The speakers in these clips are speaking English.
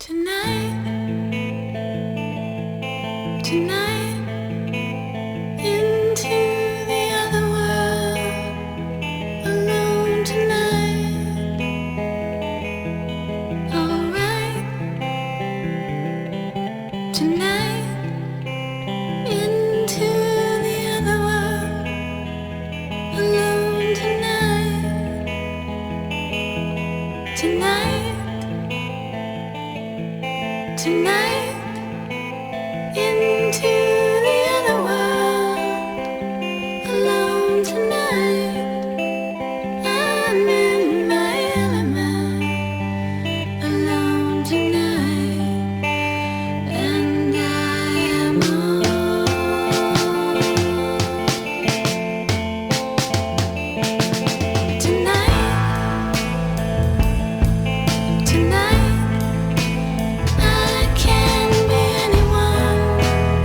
Tonight I can be anyone.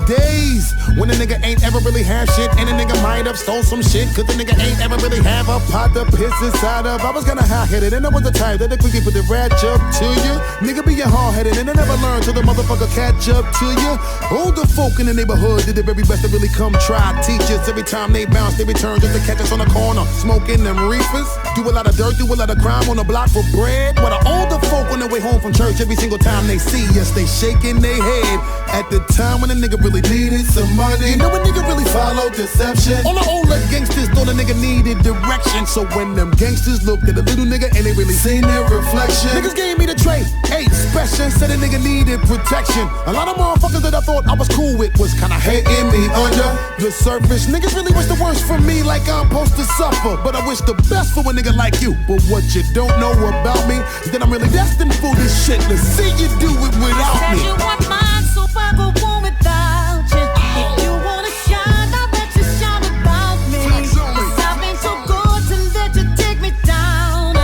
days when a nigga ain't ever really have shit, and a nigga might have stole some shit, cause the nigga ain't ever really have a pot to piss inside of. I was kinda hot-headed, and I was the type that quickly put the ratchet up to you. Nigga be hard-headed, and I never learned till the motherfucker catch up to you. Older folk in the neighborhood did the very best to really come try teach us. Every time they bounce, they return just to catch us on the corner, smoking them reefers. Do a lot of dirt, do a lot of crime on the block for bread. But the older folk on their way home from church, every single time they see us, they shaking their head. At the time when a nigga really needed some money, you know a nigga really followed deception. All the older gangsters thought a nigga needed direction. So when them gangsters looked at the little nigga and they really seen their reflection, niggas gave me the trait, 8 special, said a nigga needed protection. A lot of motherfuckers that I thought I was cool with was kinda hating me under the surface. Niggas really wish the worst for me, like I'm supposed to suffer. But I wish the best for a nigga like you. But what you don't know about me is that I'm really destined for this shit. Let's see you do it without me. Said you want mine, so I go on without you. If you wanna shine, I'll let you shine without me. 'Cause I've been so good to let you take me down.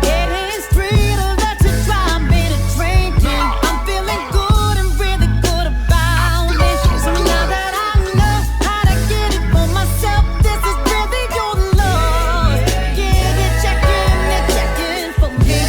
It is free to let you drive me to drinking. I'm feeling good and really good about it. So now that I know how to get it for myself, this is really your love. Get it, check in for me.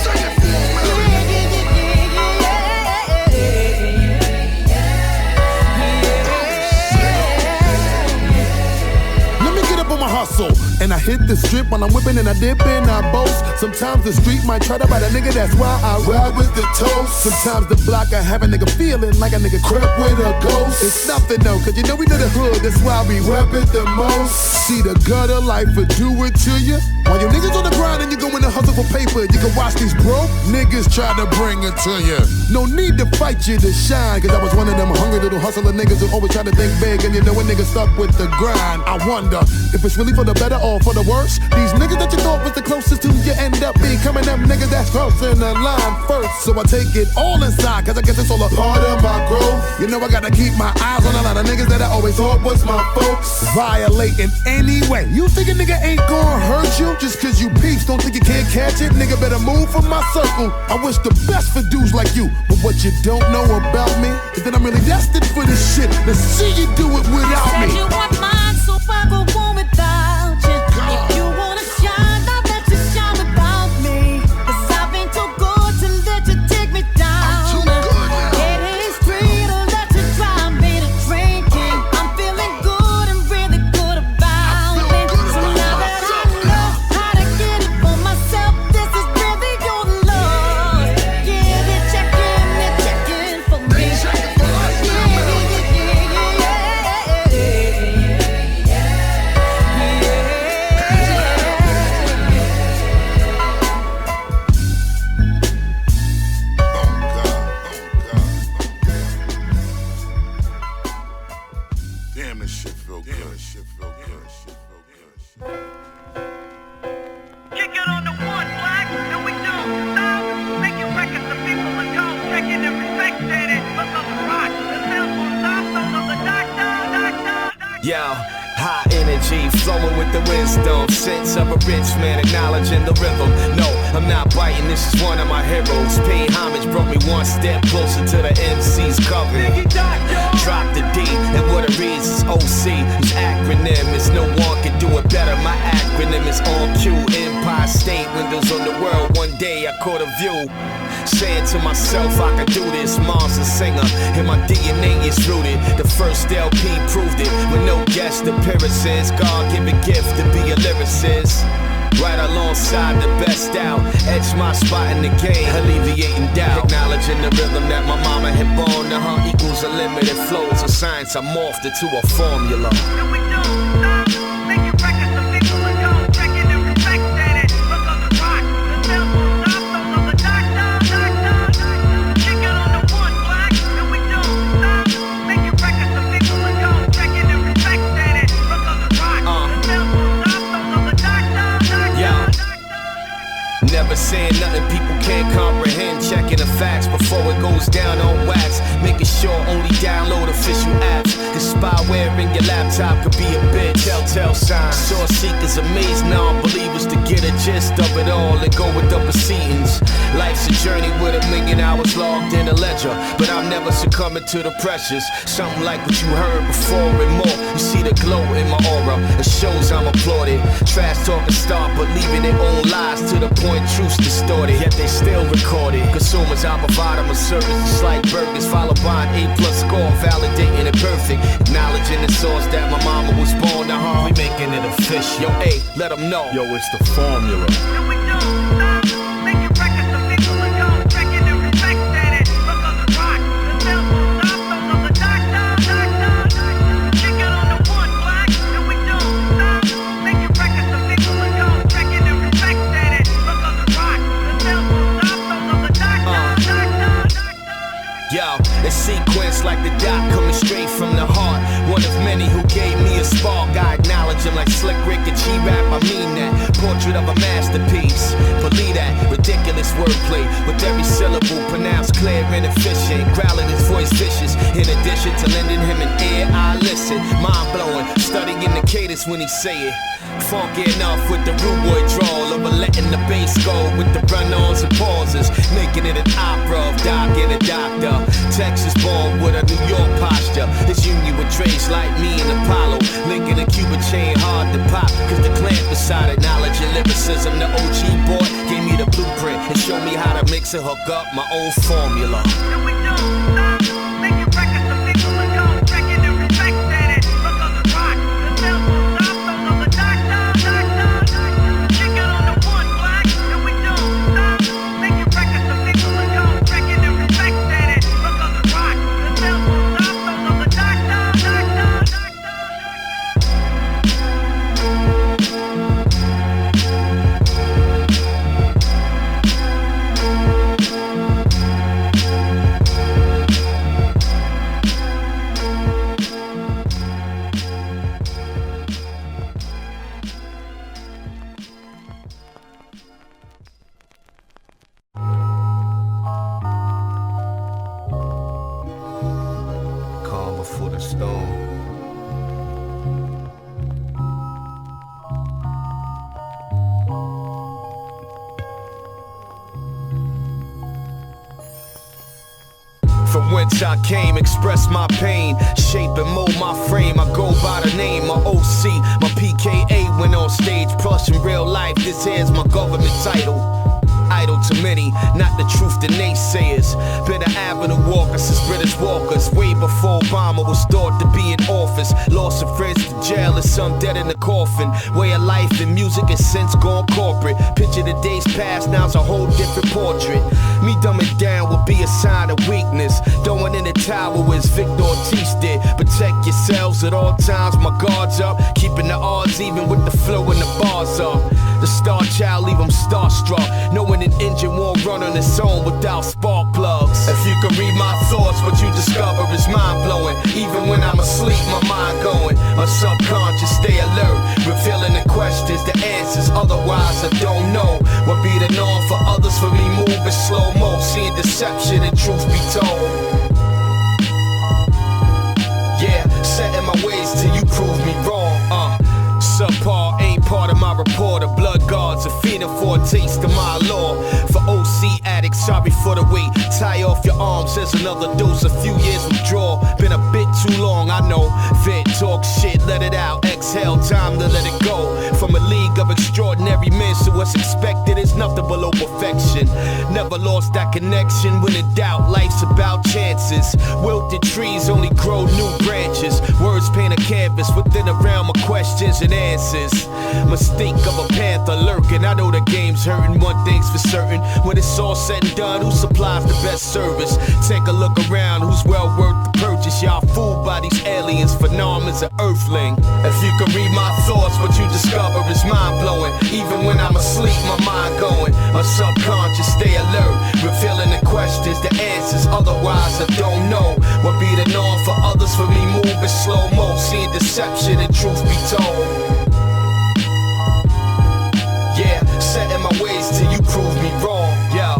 Hustle. And I hit the strip while I'm whipping and I dip and I boast. Sometimes the street might try to bite a nigga, that's why I ride with the toast. Sometimes the block I have a nigga feeling like a nigga crept with a ghost. It's nothing though, cause you know we know the hood, that's why we rep it the most. See the gutter life will do it to you. While you niggas on the grind and you go in the hustle for paper, you can watch these broke niggas try to bring it to you. No need to fight you to shine, cause I was one of them hungry little hustler niggas who always try to think big, and you know a nigga stuck with the grind. I wonder if it's really for the better or for the worse. These niggas that you thought was the closest to you end up becoming them niggas that's crossing the line first. So I take it all inside, cause I guess it's all a part of my growth. You know I gotta keep my eyes on a lot of niggas that I always thought was my folks. Violating anyway. You think a nigga ain't gonna hurt you just cause you peeps? Don't think you can't catch it? Nigga better move from my circle. I wish the best for dudes like you. But what you don't know about me is that I'm really destined for this shit. Let's see you do it without me. Said you want mine, so I go on without you. If you wanna shine, I'll let you shine without me. 'Cause I've been too good to let you take me down. It is free to let you drive me to drinking. I'm feeling good and really good about it. So now that I know how to get it for myself, this is really your love. Get it, check in for me. Damn, this shit feel good. Kick it on the one, black, and we don't stop. Making records of people at home, checking and respecting it. Look on the rock, the sound won't stop. Don't know the doctor. Yo, high energy, flowing with the wisdom, sense of a rich man, acknowledging the rhythm. No, I'm not biting, this is one of my heroes. Paid homage brought me one step closer to the MC's cover. Drop the D, and what it reads is OC. Whose acronym is no one can do it better. My acronym is on cue. Empire State, windows on the world. One day I caught a view, saying to myself I could do this. Mom's a singer, and my DNA is rooted. The first LP proved it, with no guest appearances. God-given gift to be a lyricist. Right alongside the best out, edge my spot in the game, alleviating doubt. Acknowledging the rhythm that my mama had born to her equals unlimited flows of science. I morphed it to a formula. And we don't stop. Making records of people at home, checking and respecting it. Look on the rock, the sound won't stop. Don't know the doctor. Kick it on the one, black, and we don't stop. Making records of people at home, checking and respecting it. Look on the rock, the sound won't stop. Don't know the doctor. Never saying nothing people can't comprehend. Checking the facts before it goes down on wax. Making sure only download official apps. Cause spyware in your laptop could be a bitch. Telltale sign. Source seekers amaze non-believers to get a gist of it all and go with the proceedings. Life's a journey with 1,000,000 hours logged in a ledger, but I'm never succumbing to the pressures. Something like what you heard before and more. You see the glow in my aura, it shows I'm applauded. Trash talking start believing their own lies to the point truth's distorted, yet they still recorded. Consumers, I provide them a service just like burgers, followed by an A+ score, validating it perfect. Acknowledging the source that my mama was born to harm. We making it official. Yo, A, let them know. Yo, it's the formula. No, we don't stop. Making records so people will go. Checking and respecting it. Look on the rock. The sales won't stop. Those on the doctor. Kick it on the one black. No, we don't stop. Making records so people will go. Checking and respecting it. Look on the rock. The sales won't stop. Those on the doctor. Yo, it's sequence like the doc coming straight from the heart. One of many who gave me a spark. I acknowledge him like Slick Rick and G-Rap, I mean that. Portrait of a masterpiece. Believe that, ridiculous wordplay. With every syllable pronounced clear and efficient. Growling his voice vicious. In addition to lending him an ear, I listen. Mind blowing, studying the cadence when he say it. Funky enough with the rude boy drawl, over letting the bass go with the run-ons and pauses, making it an opera of Doc and a doctor. Texas born with a New York posture. His union with Dre's like me and Apollo, linking a Cuban chain hard to pop, cause the clan beside it, knowledge and lyricism. The OG boy gave me the blueprint and showed me how to mix and hook up my own formula. No, we don't stop. Making records so people will go. Checking and respecting it. Look on the rock. The sales won't stop. Those on the doctor. Kick it on the one black. No, we don't stop. Making records so people will go. Checking and respecting it. Look on the rock. The sales won't stop. Those on the doctor. Calm before the storm. From whence I came, express my pain, shape and mold my frame. I go by the name, my OC, my PKA went on stage, plus in real life, this here's my government title. Idle to many, not the truth to naysayers. Been an avenue walker since British walkers, way before Obama was thought to be in office. Lost some friends to jail and some dead in the coffin. Way of life and music has since gone corporate. Picture the days past, now it's a whole different portrait. Me dumbing down would be a sign of weakness. Throwing in the towel as Victor Ortiz did. Protect yourselves at all times, my guards up. Keeping the odds even with the flow and the bars up. The star child leave them starstruck, knowing an engine won't run on its own without spark plugs. If you can read my thoughts, what you discover is mind-blowing. Even when I'm asleep, my mind going. A subconscious, stay alert, revealing the questions, the answers, otherwise I don't know. What be the norm for others, for me moving slow-mo, seeing deception and truth be told. Yeah, setting my ways till you prove me wrong. Subpar ain't part of my report. A blood guards, a feeding for a taste of my law. For OC addicts, sorry for the wait. Tie off your arms, there's another dose. A few years withdraw, been a bit too long, I know. Vent, talk shit, let it out. Exhale, time to let it go. From a league of extraordinary men, so what's expected is nothing below perfection. Never lost that connection. When in doubt, life's about chances. Wilted trees only grow new branches. Words paint a canvas within a realm of questions and answers. Mistake of a panther lurking. I know the game's hurting, one thing's for certain. When it's all said and done, who supplies the best service? Take a look around, who's well worth the purchase? Y'all fooled by these aliens, phenomenon's an earthling. If you can read my thoughts, what you discover is mind-blowing. Even when I'm asleep, my mind going. A subconscious, stay alert, revealing the questions, the answers, otherwise I don't know. What be the norm for others, for me moving slow-mo, seeing deception and truth be told. Yeah, setting my ways till you prove me wrong. Yeah,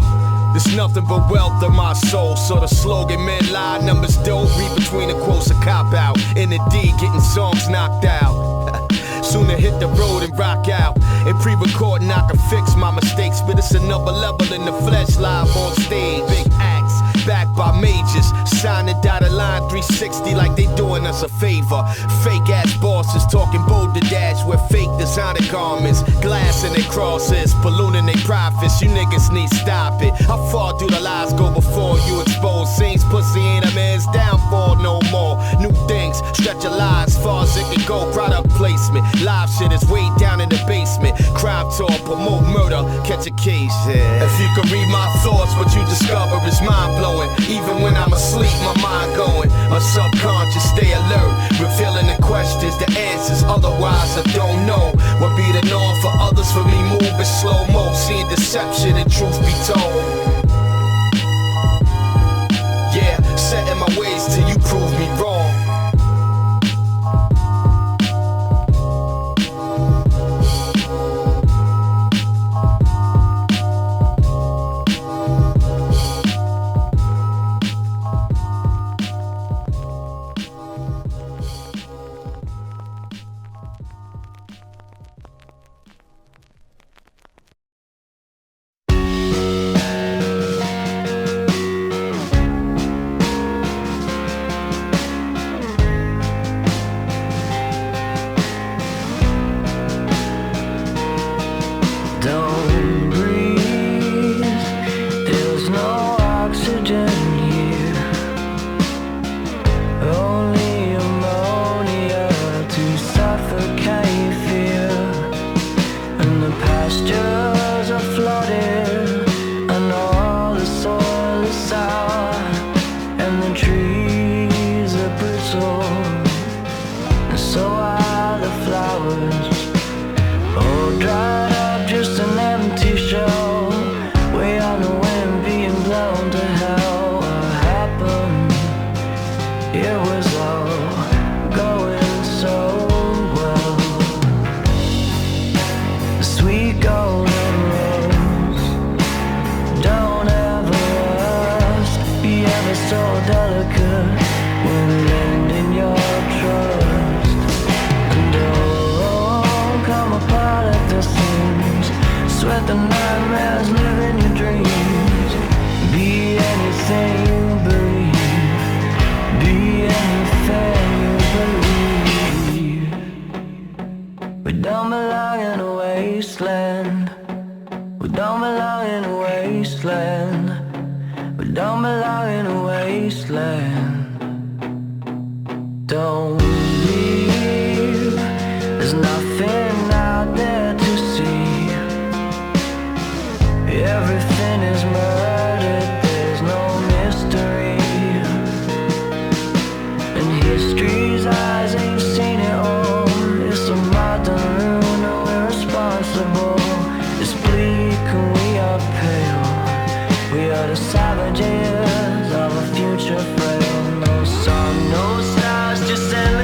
there's nothing but wealth in my soul. So the slogan, men lie, numbers don't. Read between the quotes, a cop out. In the D, getting songs knocked out. sooner hit the road and rock out. And pre-recording, I can fix my mistakes, but it's another level in the flesh, live on stage. Big acts, backed by majors, sign the dotted line 360 like they doing us a favor. Fake ass bosses talking bold to dash with fake designer garments, glass in their crosses, ballooning their profits. You niggas need stop it. How far do the lies go before you expose scenes? Pussy ain't a man's downfall no more. New things, stretch your lies far as it can go. Product placement, live shit is way down in the basement. Crime talk, promote murder, catch a case. Yeah. If you could read my thoughts, what you discover is mind blowing. Even when I'm asleep, my mind going. A subconscious, stay alert, revealing the questions, the answers. Otherwise, I don't know what be the norm for others. For me, moving slow mo, seeing deception and truth be told. Yeah, setting my ways till you prove me wrong. Savages of a future frail. No sun, no stars, just endless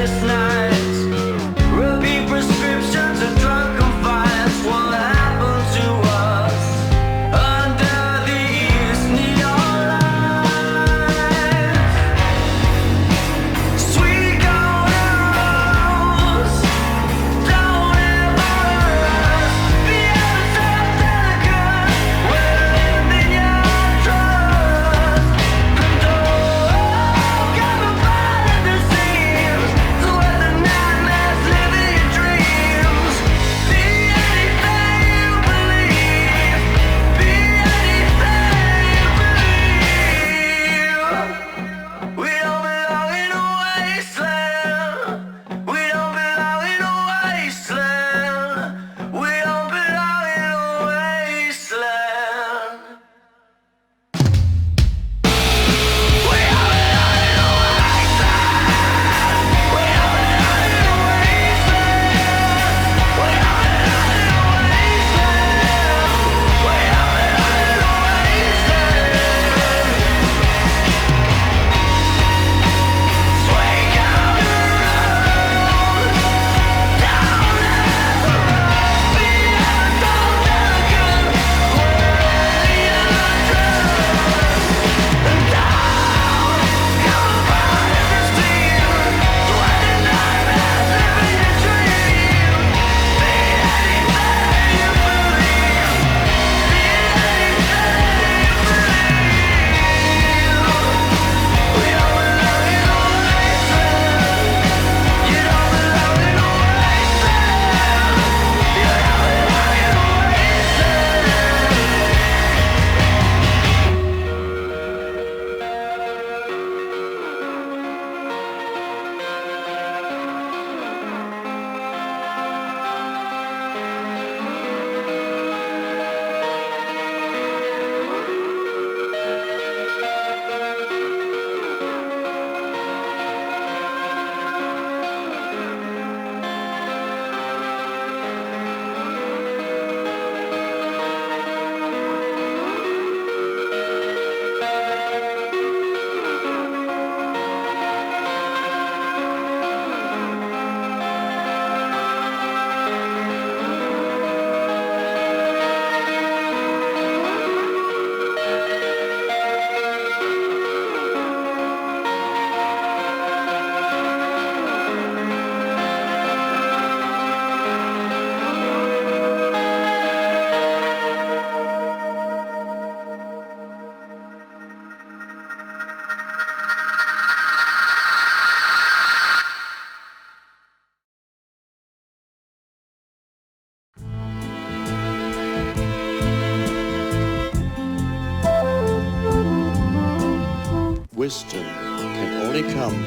wisdom can only come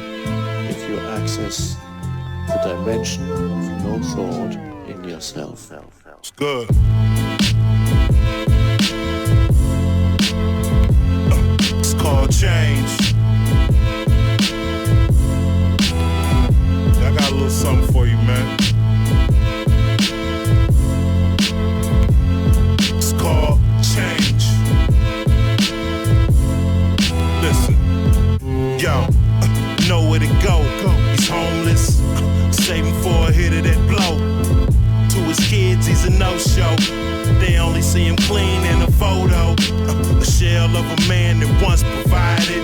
if you access the dimension of no thought in yourself. It's good. It's called change. I got a little something for you, man. It's called change. Listen, yo, nowhere to go. He's homeless, saving for a hit of that blow. To his kids, he's a no-show. They only see him clean in a photo. A shell of a man that once provided.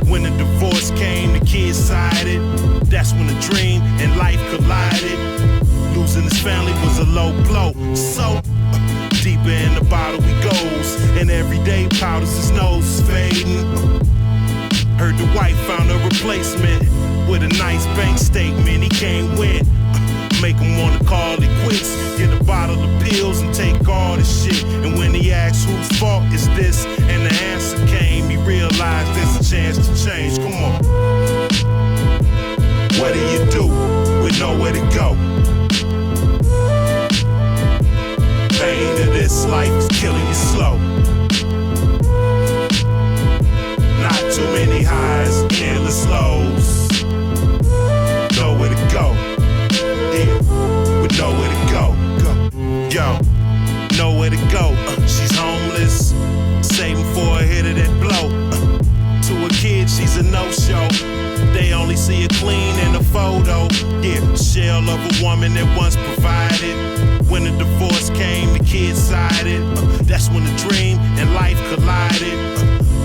When the divorce came, the kids sided. That's when the dream and life collided. Losing his family was a low blow. So, deeper in the bottle he goes. And every day powders his nose is fading. Heard the wife found a replacement with a nice bank statement. He can't win. Make him wanna call it quits. Get a bottle of pills and take all the shit. And when he asks whose fault is this, and the answer came, he realized there's a chance to change. Come on. What do you do with nowhere to go? Pain of this life is killing you slow. Not too many highs, endless lows. Nowhere to go. With nowhere to go. Yo, nowhere to go. She's homeless, saving for a hit of that blow. To her kids, she's a no-show. They only see her clean in a photo. Yeah, shell of a woman that once provided. When the divorce came, the kids sided. That's when the dream and life collided.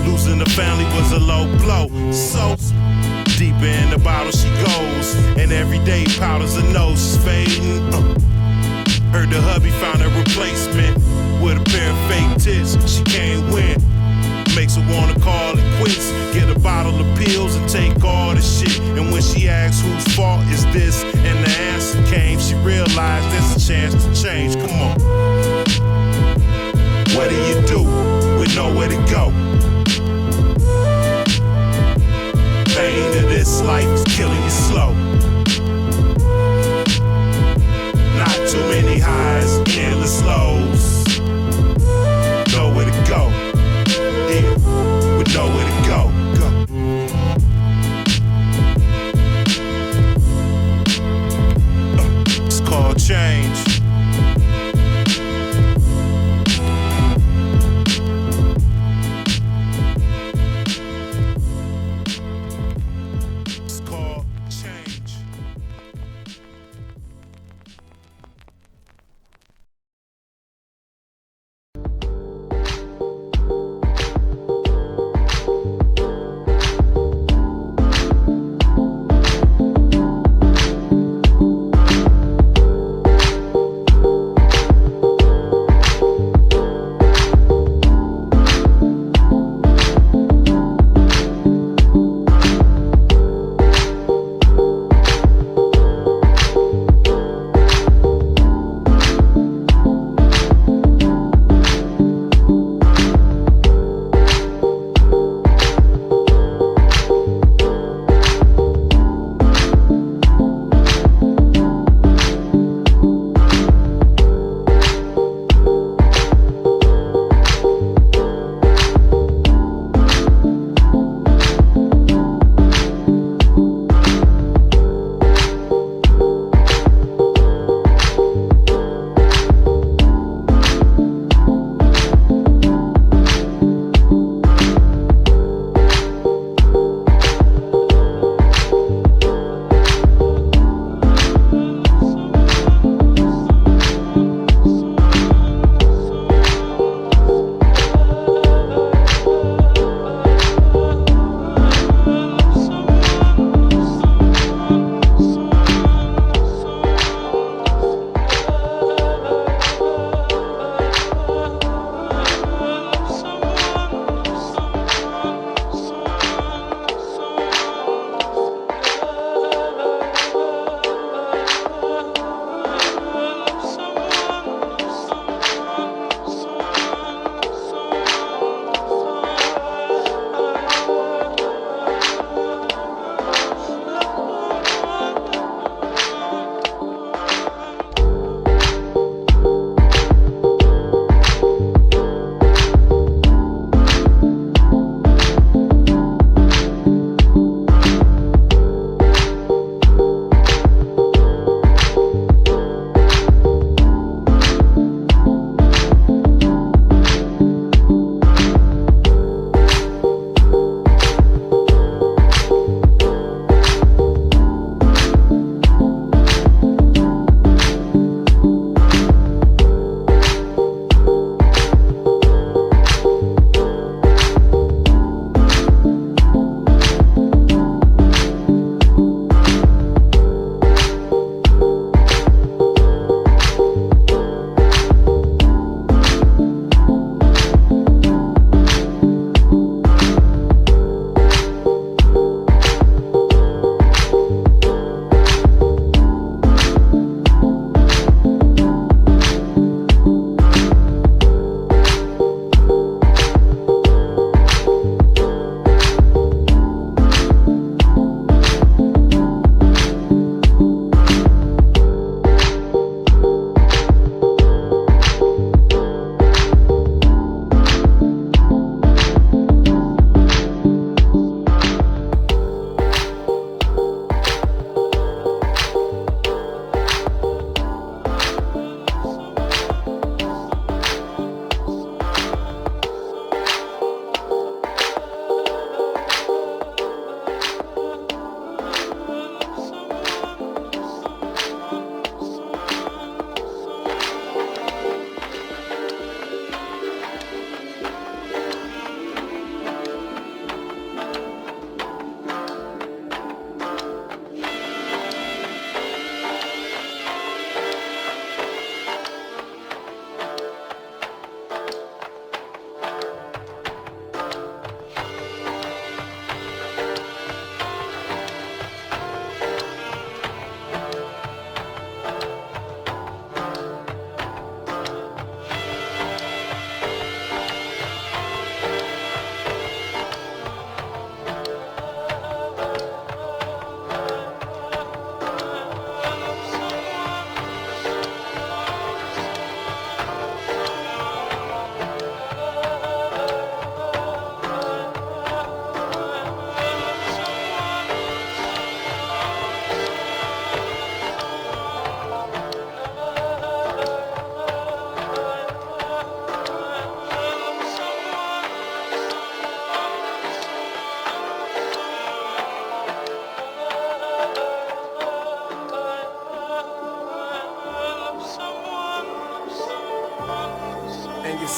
Losing the family was a low blow. So deeper in the bottle she goes, and every day powders her nose is fading. Heard the hubby found a replacement with a pair of fake tits. She can't win. Makes her wanna call it quits. Get a bottle of pills and take all the shit. And when she asks whose fault is this, and the answer came, she realized there's a chance to change. Come on. What do you do with nowhere to go? Pain of this life is killing you slow. Not too many highs, endless lows. Nowhere to go. Yeah, with nowhere to go. It's called change.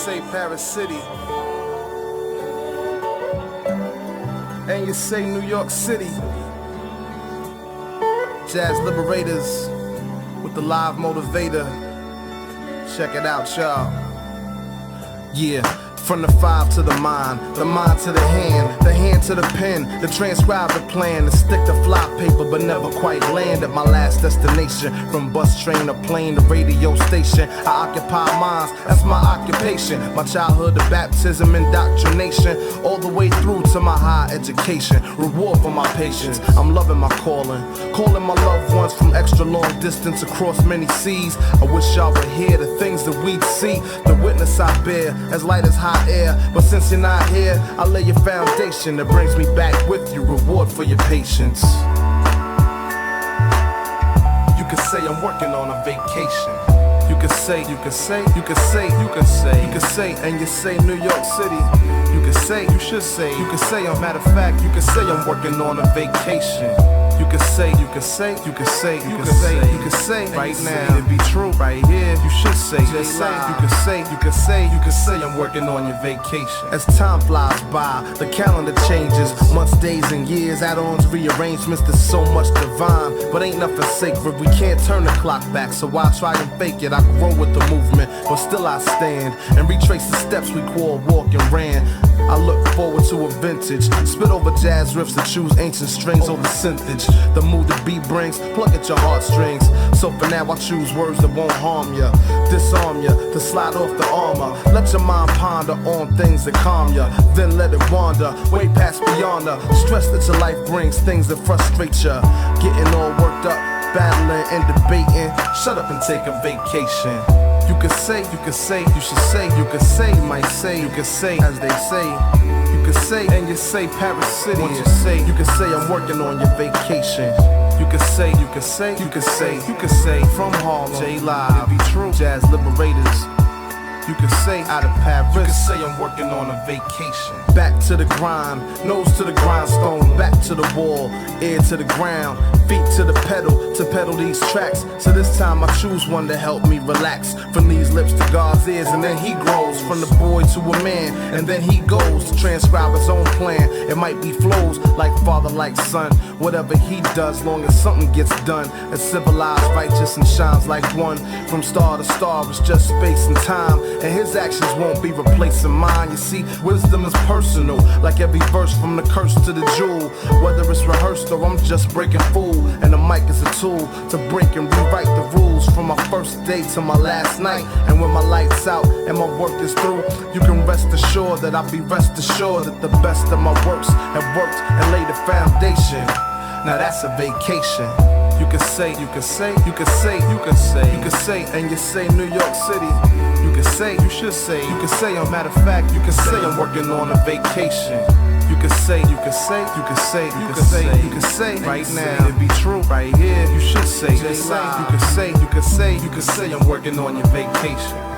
say Paris City. And you say New York City. Jazz Liberators with the live motivator. Check it out, y'all. Yeah. From the 5 to the mind to the hand to the pen, to transcribe the plan, to stick to fly paper, but never quite land at my last destination. From bus, train, or plane to radio station, I occupy minds, that's my occupation. My childhood to baptism, indoctrination, all the way through to my higher education. Reward for my patience, I'm loving my calling my loved ones from extra long distance across many seas. I wish y'all would hear the things that we'd see, the witness I bear, as light as high air. But since you're not here, I lay your foundation that brings me back with you. Reward for your patience. You could say I'm working on a vacation. You could say, and you say New York City. You could say, you should say, a matter of fact, you could say I'm working on a vacation. You could say, right now, it be true, right here, you should say, you could say I'm working on your vacation. As time flies by, the calendar changes, months, days, and years, add-ons, rearrangements, there's so much divine, but ain't nothing sacred, we can't turn the clock back, so why try and fake it? I grow with the movement, but still I stand, and retrace the steps we called walk and ran. I look forward to a vintage, spit over jazz riffs to choose ancient strings over synthage. The mood the beat brings, pluck at your heartstrings. So for now I choose words that won't harm ya, disarm ya, to slide off the armor. Let your mind ponder on things that calm ya, then let it wander, way past beyond the stress that your life brings, things that frustrate ya. Getting all worked up, battling and debating, shut up and take a vacation. You could say, you should say, might say, you could say, as they say. You could say, and you say Paris City. Once you say, you could say I'm working on your vacation. You could say, from Harlem, J-Live, it be true, Jazz Liberators. You could say out of Paris. You could say I'm working on a vacation. Back to the grind, nose to the grindstone, back to the wall, ear to the ground, feet to the pedal, to pedal these tracks. So this time I choose one to help me relax. From these lips to God's ears, and then he grows. From the boy to a man, and then he goes to transcribe his own plan. It might be flows like father, like son. Whatever he does, long as something gets done. It's civilized, righteous, and shines like one. From star to star, it's just space and time. And his actions won't be replacing mine. You see, wisdom is personal, like every verse from the curse to the jewel. Whether it's rehearsed or I'm just breaking fool. And the mic is a tool to break and rewrite the rules. From my first day to my last night. And when my light's out and my work is through, you can rest assured that I'll be rest assured that the best of my works have worked and laid a foundation. Now that's a vacation. You could say, and you say New York City. You could say, you should say, a matter of fact, you could say I'm working on a vacation. You could say, right now, it be true, right here, you should say, you could say I'm working on your vacation.